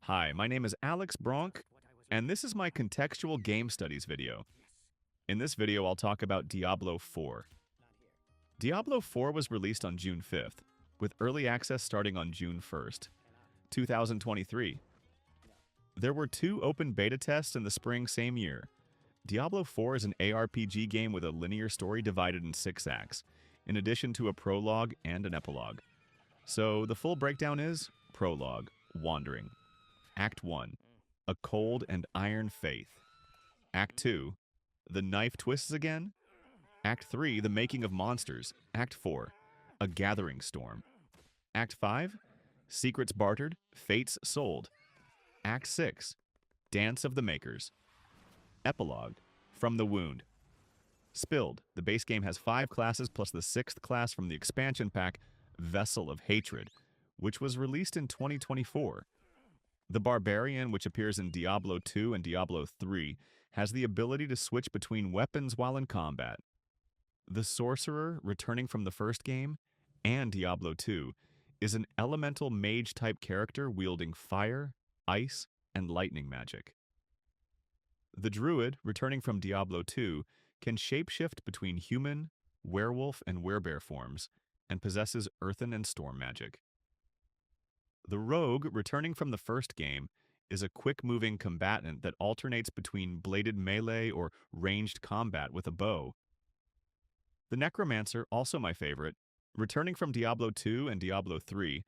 Hi, my name is Alex Branc, and this is my contextual game studies video. In this video, I'll talk about Diablo 4. Diablo 4 was released on June 5th, with early access starting on June 1st, 2023. There were 2 open beta tests in the spring same year. Diablo 4 is an ARPG game with a linear story divided in 6 acts, in addition to a prologue and an epilogue. So the full breakdown is Prologue, Wandering. Act 1, A Cold and Iron Faith. Act 2, The Knife Twists Again. Act 3, The Making of Monsters. Act 4, A Gathering Storm. Act 5, Secrets Bartered, Fates Sold. Act 6, Dance of the Makers. Epilogue, From the Wound. Spilled, the base game has 5 classes plus the 6th class from the expansion pack, Vessel of Hatred, which was released in 2024. The Barbarian, which appears in Diablo 2 and Diablo 3, has the ability to switch between weapons while in combat. The Sorcerer, returning from the first game, and Diablo 2, is an elemental mage-type character wielding fire, ice, and lightning magic. The Druid, returning from Diablo 2, can shapeshift between human, werewolf, and werebear forms, and possesses earthen and storm magic. The Rogue, returning from the first game, is a quick-moving combatant that alternates between bladed melee or ranged combat with a bow. The Necromancer, also my favorite, returning from Diablo 2 and Diablo 3,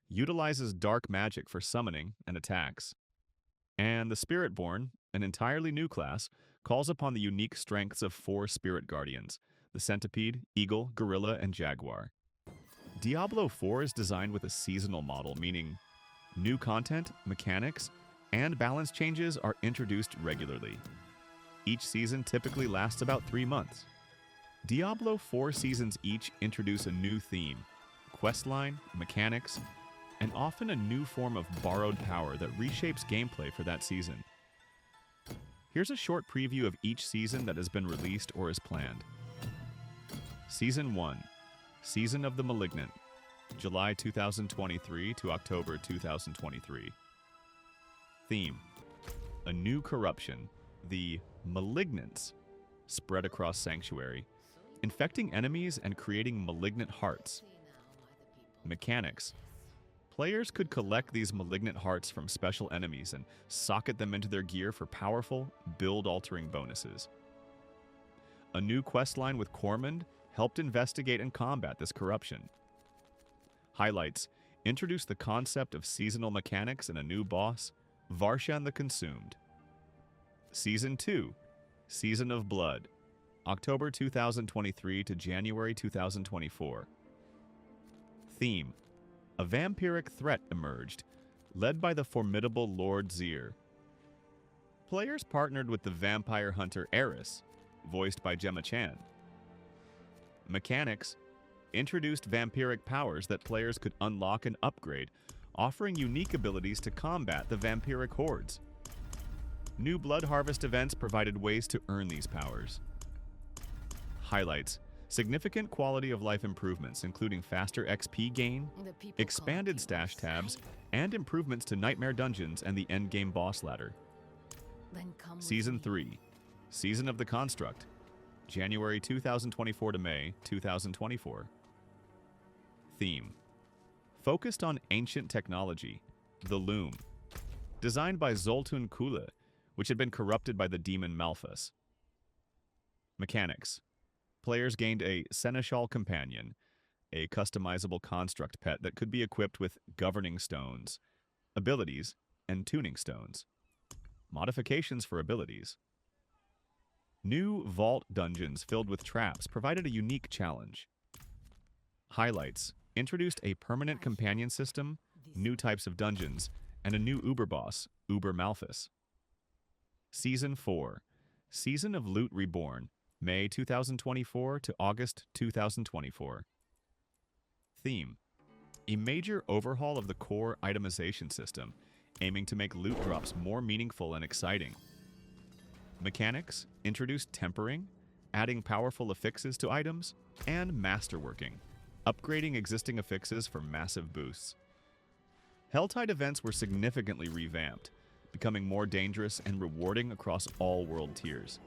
utilizes dark magic for summoning and attacks. And the Spiritborn, an entirely new class, calls upon the unique strengths of 4 Spirit Guardians, the Centipede, Eagle, Gorilla, and Jaguar. Diablo 4 is designed with a seasonal model, meaning new content, mechanics, and balance changes are introduced regularly. Each season typically lasts about 3 months. Diablo 4 seasons each introduce a new theme, questline, mechanics, and often a new form of borrowed power that reshapes gameplay for that season. Here's a short preview of each season that has been released or is planned. Season 1, Season of the Malignant, July 2023 to October 2023. Theme, a new corruption, the Malignants, spread across Sanctuary, infecting enemies and creating malignant hearts. Mechanics, players could collect these malignant hearts from special enemies and socket them into their gear for powerful, build-altering bonuses. A new questline with Cormund helped investigate and combat this corruption. Highlights, introduce the concept of seasonal mechanics and a new boss, Varshan the Consumed. Season 2, Season of Blood, October 2023 to January 2024. Theme, a vampiric threat emerged, led by the formidable Lord Zir. Players partnered with the vampire hunter Eris, voiced by Gemma Chan. Mechanics, introduced vampiric powers that players could unlock and upgrade, offering unique abilities to combat the vampiric hordes. New Blood Harvest events provided ways to earn these powers. Highlights, significant quality of life improvements including faster XP gain, expanded stash tabs, and improvements to Nightmare Dungeons and the endgame boss ladder. Season 3, Season of the Construct, January 2024 to May 2024. Theme, focused on ancient technology, the Loom, designed by Zoltun Kule, which had been corrupted by the demon Malphas. Mechanics, players gained a Seneschal Companion, a customizable construct pet that could be equipped with governing stones, abilities, and tuning stones. Modifications for abilities. New vault dungeons filled with traps provided a unique challenge. Highlights, introduced a permanent companion system, new types of dungeons, and a new Uber boss, Uber Malphas. Season 4, Season of Loot Reborn, May 2024 to August 2024. Theme, a major overhaul of the core itemization system, aiming to make loot drops more meaningful and exciting. Mechanics, introduced tempering, adding powerful affixes to items, and masterworking, upgrading existing affixes for massive boosts. Helltide events were significantly revamped, becoming more dangerous and rewarding across all world tiers.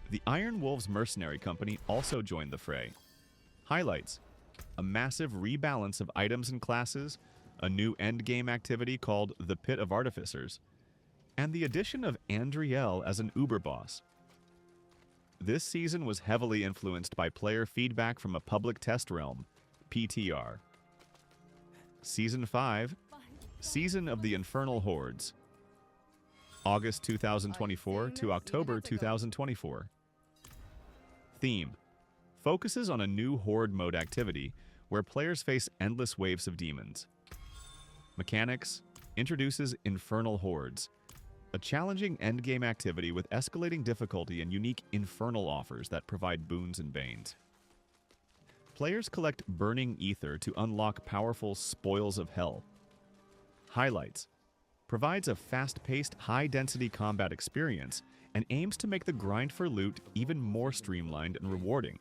The Iron Wolves Mercenary Company also joined the fray. Highlights: a massive rebalance of items and classes, a new endgame activity called the Pit of Artificers, and the addition of Andriel as an Uber boss. This season was heavily influenced by player feedback from a public test realm, PTR. Season 5, Season of the Infernal Hordes. August 2024 to October 2024. Theme: focuses on a new Horde mode activity where players face endless waves of demons. Mechanics: introduces Infernal Hordes, a challenging endgame activity with escalating difficulty and unique infernal offers that provide boons and banes. Players collect Burning Ether to unlock powerful Spoils of Hell. Highlights: provides a fast-paced, high-density combat experience and aims to make the grind for loot even more streamlined and rewarding,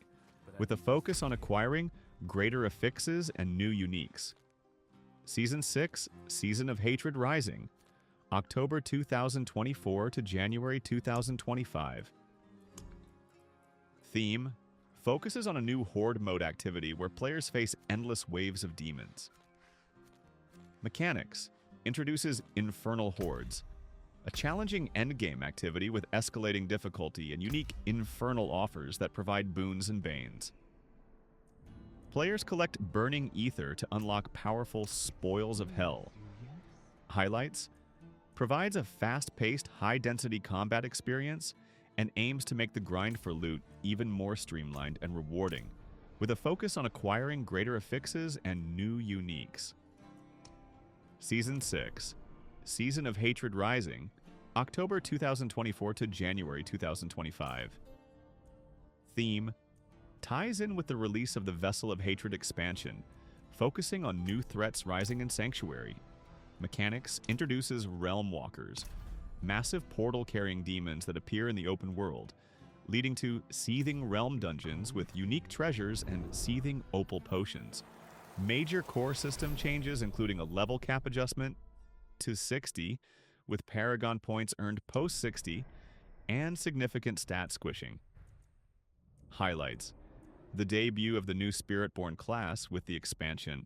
with a focus on acquiring greater affixes and new uniques. Season 6, Season of Hatred Rising, October 2024 to January 2025. Theme: focuses on a new Horde mode activity where players face endless waves of demons. Mechanics: introduces Infernal Hordes, a challenging endgame activity with escalating difficulty and unique infernal offers that provide boons and banes. Players collect Burning Ether to unlock powerful Spoils of Hell. Highlights: provides a fast-paced, high-density combat experience and aims to make the grind for loot even more streamlined and rewarding, with a focus on acquiring greater affixes and new uniques. Season 6, Season of Hatred Rising, October 2024 to January 2025. Theme: ties in with the release of the Vessel of Hatred expansion, focusing on new threats rising in Sanctuary. Mechanics: introduces Realm Walkers, massive portal-carrying demons that appear in the open world, leading to Seething Realm dungeons with unique treasures and Seething Opal potions. Major core system changes including a level cap adjustment to 60, with Paragon points earned post 60, and significant stat squishing. Highlights: the debut of the new Spiritborn class with the expansion,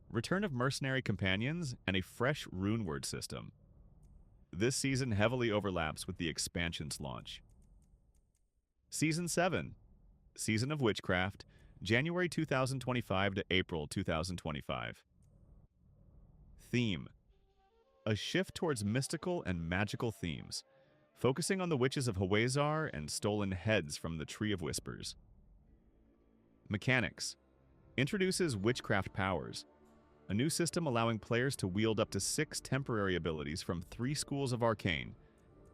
return of mercenary companions, and a fresh runeword system. This season heavily overlaps with the expansion's launch. Season 7, Season of Witchcraft, January 2025 to April 2025. Theme: a shift towards mystical and magical themes, focusing on the witches of Hawazar and stolen heads from the Tree of Whispers. Mechanics: introduces Witchcraft powers, a new system allowing players to wield up to 6 temporary abilities from 3 schools of arcane: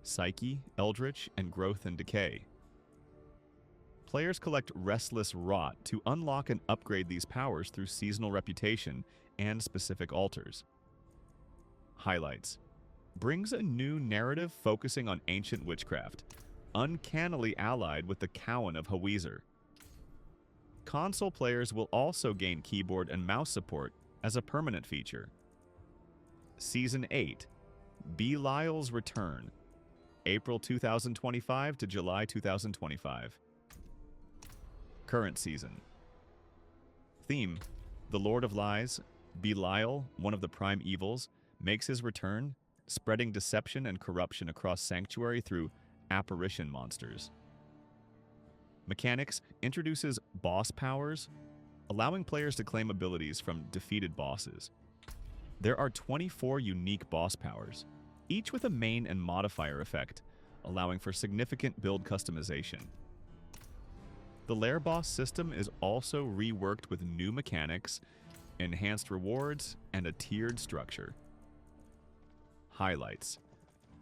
Psyche, Eldritch, and Growth and Decay. Players collect Restless Rot to unlock and upgrade these powers through seasonal reputation and specific altars. Highlights: brings a new narrative focusing on ancient witchcraft, uncannily allied with the Cowan of Hawazar. Console players will also gain keyboard and mouse support as a permanent feature. Season 8, Belial's Return, April 2025 to July 2025. Current season. Theme: the Lord of Lies, Belial, one of the prime evils, makes his return, spreading deception and corruption across Sanctuary through apparition monsters. Mechanics: introduces boss powers, allowing players to claim abilities from defeated bosses. There are 24 unique boss powers, each with a main and modifier effect, allowing for significant build customization. The Lair boss system is also reworked with new mechanics, enhanced rewards, and a tiered structure. Highlights: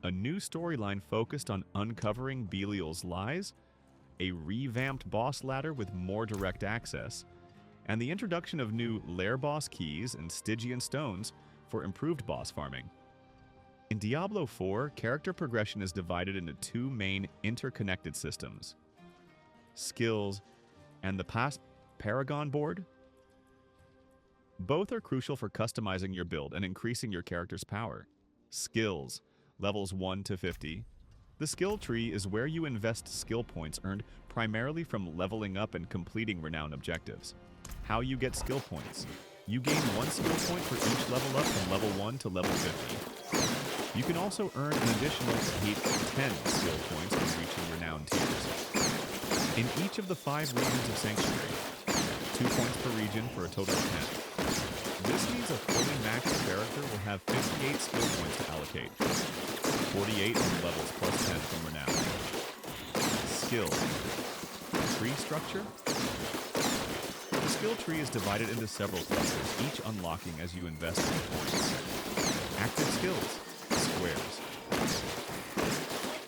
a new storyline focused on uncovering Belial's lies, a revamped boss ladder with more direct access, and the introduction of new Lair boss keys and Stygian stones for improved boss farming. In Diablo 4, character progression is divided into 2 main interconnected systems: skills and the past Paragon board. Both are crucial for customizing your build and increasing your character's power. Skills, levels 1 to 50. The skill tree is where you invest skill points earned primarily from leveling up and completing renown objectives. How you get skill points. You gain 1 skill point for each level up from level 1 to level 50. You can also earn an additional 10 skill points when reaching renown tiers. In each of the 5 regions of Sanctuary, 2 points per region for a total of 10. This means a fully maxed character will have 58 skill points to allocate, 48 from levels plus 10 from renown. Skill. Tree structure. The skill tree is divided into several clusters, each unlocking as you invest in points. Active skills. Squares.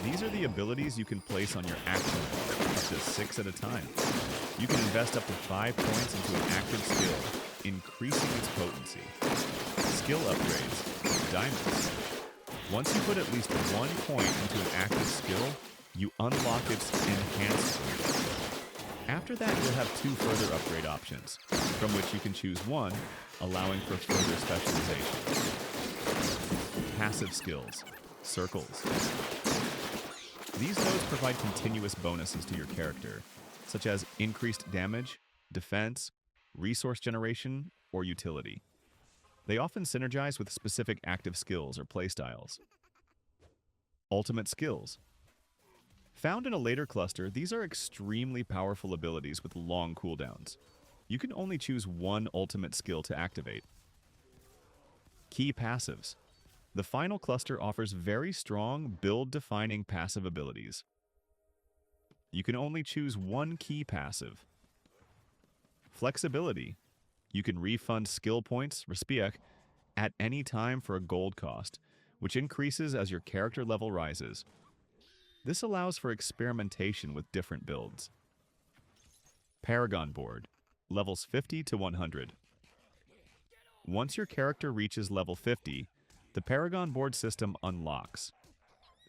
These are the abilities you can place on your action bar, up to 6 at a time. You can invest up to 5 points into an active skill, increasing its potency. Skill upgrades. Diamonds. Once you put at least 1 point into an active skill, you unlock its enhancement. After that, you'll have 2 further upgrade options, from which you can choose one, allowing for further specialization. Passive skills. Circles. These nodes provide continuous bonuses to your character, such as increased damage, defense, resource generation, or utility. They often synergize with specific active skills or playstyles. Ultimate skills. Found in a later cluster, these are extremely powerful abilities with long cooldowns. You can only choose 1 ultimate skill to activate. Key passives. The final cluster offers very strong, build-defining passive abilities. You can only choose 1 key passive. Flexibility. You can refund skill points, Respiek, at any time for a gold cost, which increases as your character level rises. This allows for experimentation with different builds. Paragon board, levels 50 to 100. Once your character reaches level 50, the Paragon board system unlocks.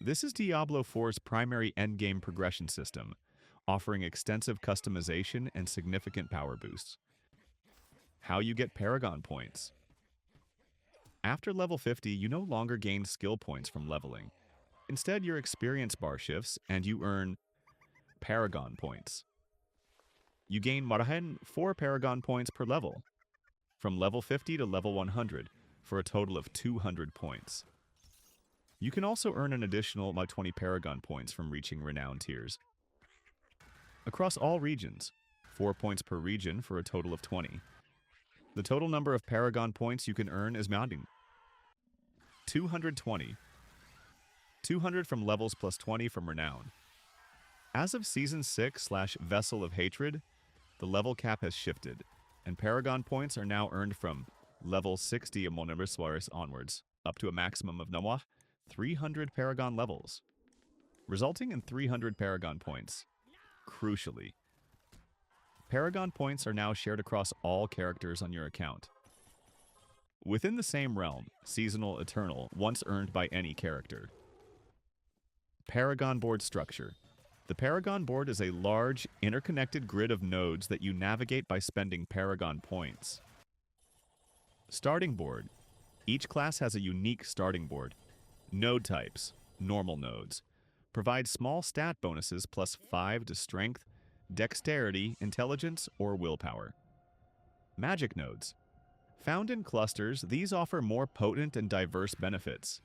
This is Diablo 4's primary endgame progression system, offering extensive customization and significant power boosts. How you get Paragon points. After level 50, you no longer gain skill points from leveling. Instead, your experience bar shifts and you earn Paragon points. You gain 4 Paragon points per level, from level 50 to level 100, for a total of 200 points. You can also earn an additional 20 Paragon points from reaching renown tiers. Across all regions, 4 points per region for a total of 20. The total number of Paragon points you can earn is mounting. 220. 200 from levels plus 20 from renown. As of Season 6/Vessel of Hatred, the level cap has shifted, and Paragon points are now earned from level 60 of Monomersuaris onwards, up to a maximum of 300 Paragon levels, resulting in 300 Paragon points. Crucially, Paragon points are now shared across all characters on your account. Within the same realm, Seasonal Eternal, once earned by any character. Paragon board structure. The Paragon board is a large, interconnected grid of nodes that you navigate by spending Paragon points. Starting board. Each class has a unique starting board. Node types, normal nodes, provide small stat bonuses plus 5 to strength, dexterity, intelligence, or willpower. Magic nodes. Found in clusters, these offer more potent and diverse benefits,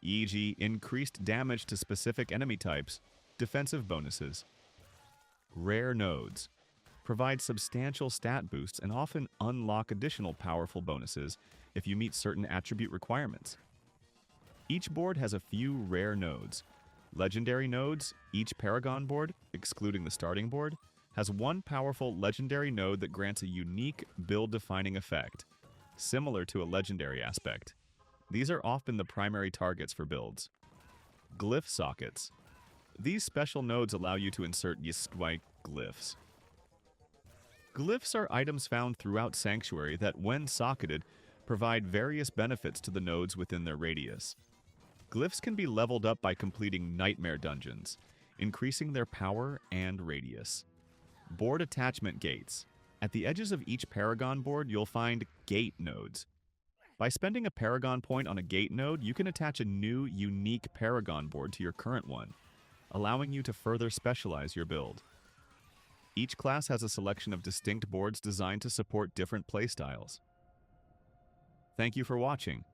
e.g. increased damage to specific enemy types, defensive bonuses. Rare nodes. Provide substantial stat boosts and often unlock additional powerful bonuses if you meet certain attribute requirements. Each board has a few rare nodes. Legendary nodes, each Paragon board, excluding the starting board, has 1 powerful legendary node that grants a unique build-defining effect, similar to a legendary aspect. These are often the primary targets for builds. Glyph sockets. These special nodes allow you to insert Yiskwai glyphs. Glyphs are items found throughout Sanctuary that, when socketed, provide various benefits to the nodes within their radius. Glyphs can be leveled up by completing nightmare dungeons, increasing their power and radius. Board attachment gates. At the edges of each Paragon board, you'll find gate nodes. By spending a Paragon point on a gate node, you can attach a new, unique Paragon board to your current one, allowing you to further specialize your build. Each class has a selection of distinct boards designed to support different playstyles. Thank you for watching.